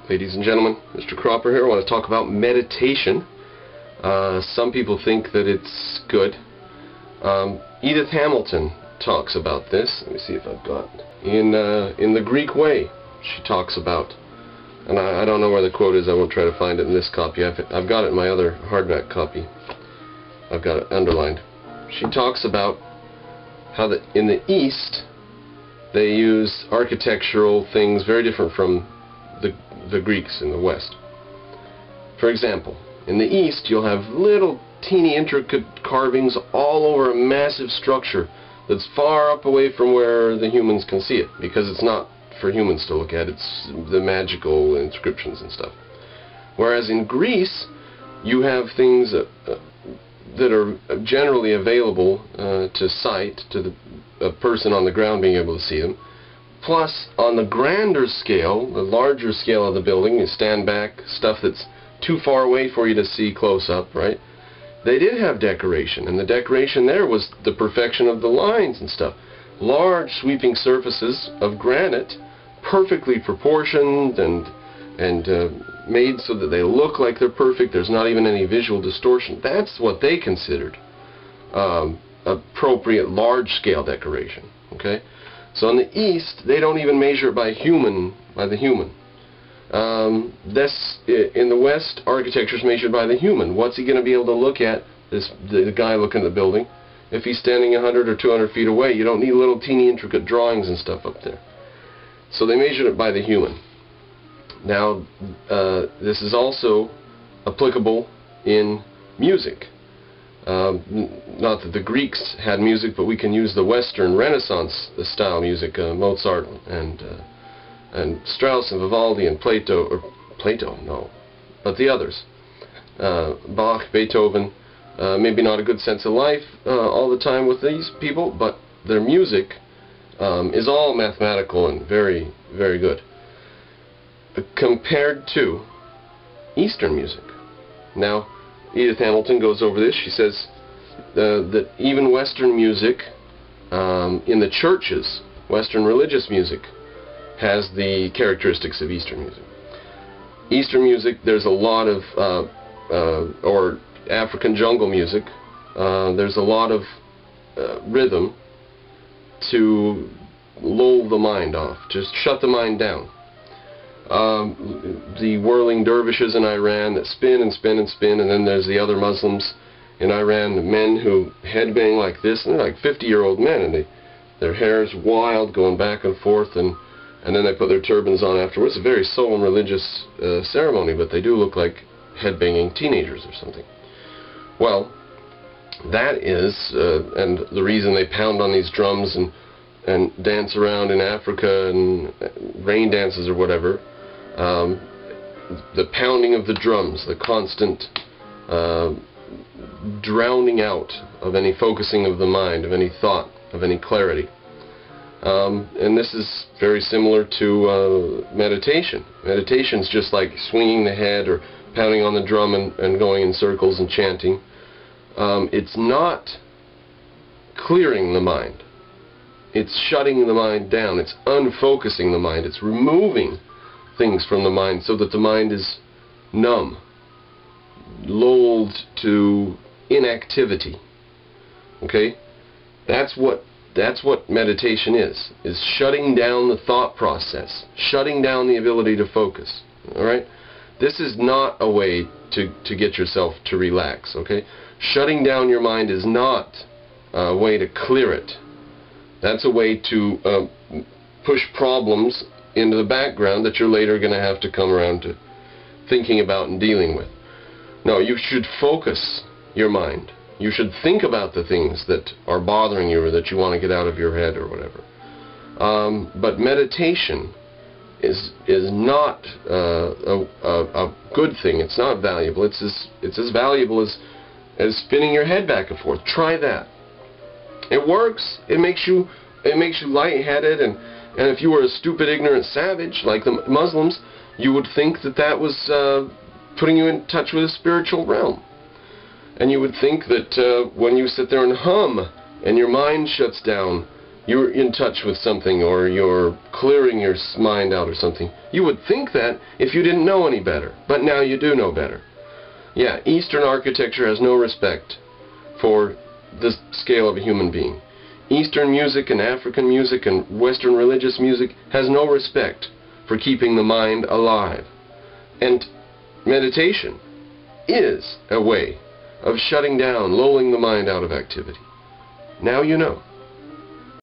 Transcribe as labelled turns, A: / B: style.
A: Ladies and gentlemen, Mr. Cropper here. I want to talk about meditation. Some people think that it's good. Edith Hamilton talks about this. Let me see if I've got in the Greek Way. She talks about, and I don't know where the quote is. I won't try to find it in this copy. I've got it in my other hardback copy. I've got it underlined. She talks about how in the East they use architectural things very different from the Greeks in the West. For example, in the East you'll have little teeny intricate carvings all over a massive structure that's far up away from where the humans can see it, because it's not for humans to look at, it's the magical inscriptions and stuff. Whereas in Greece you have things that are generally available to sight, to a person on the ground being able to see them. Plus, on the grander scale, the larger scale of the building, you stand back, stuff that's too far away for you to see close up, right? They did have decoration, and the decoration there was the perfection of the lines and stuff. Large sweeping surfaces of granite, perfectly proportioned and made so that they look like they're perfect. There's not even any visual distortion. That's what they considered appropriate large-scale decoration. Okay, so in the East, they don't even measure it by the human. In the West, architecture is measured by the human. What's he going to be able to look at? The guy looking at the building. If he's standing 100 or 200 feet away, you don't need little teeny intricate drawings and stuff up there. So they measured it by the human. Now, this is also applicable in music. Not that the Greeks had music, but we can use the Western Renaissance style music, Mozart and Strauss and Vivaldi and but the others. Bach, Beethoven, maybe not a good sense of life all the time with these people, but their music is all mathematical and very, very good. Compared to Eastern music. Now, Edith Hamilton goes over this. She says that even Western music in the churches, Western religious music, has the characteristics of Eastern music. Eastern music, there's a lot of, or African jungle music, there's a lot of rhythm to lull the mind off, just shut the mind down. The whirling dervishes in Iran that spin and spin and spin, and then there's the other Muslims in Iran, the men who headbang like this, and they're like 50-year-old men, and their hair's wild, going back and forth, and then they put their turbans on afterwards. It's a very solemn religious ceremony, but they do look like headbanging teenagers or something. Well, that is, and the reason they pound on these drums and dance around in Africa and rain dances or whatever, the pounding of the drums, the constant drowning out of any focusing of the mind, of any thought, of any clarity. And this is very similar to meditation. Meditation's just like swinging the head or pounding on the drum and going in circles and chanting. It's not clearing the mind. It's shutting the mind down. It's unfocusing the mind. It's removing things from the mind so that the mind is numb, lulled to inactivity. Okay? That's what meditation is shutting down the thought process, shutting down the ability to focus. Alright? This is not a way to get yourself to relax. Okay? Shutting down your mind is not a way to clear it. That's a way to push problems into the background that you're later going to have to come around to thinking about and dealing with. No, you should focus your mind. You should think about the things that are bothering you or that you want to get out of your head or whatever. But meditation is not a good thing. It's not valuable. It's as valuable as spinning your head back and forth. Try that. It works. It makes you lightheaded, and if you were a stupid, ignorant savage like the Muslims, you would think that was putting you in touch with a spiritual realm. And you would think that when you sit there and hum and your mind shuts down, you're in touch with something, or you're clearing your mind out or something. You would think that if you didn't know any better, but now you do know better. Yeah, Eastern architecture has no respect for the scale of a human being. Eastern music and African music and Western religious music has no respect for keeping the mind alive. And meditation is a way of shutting down, lulling the mind out of activity. Now you know.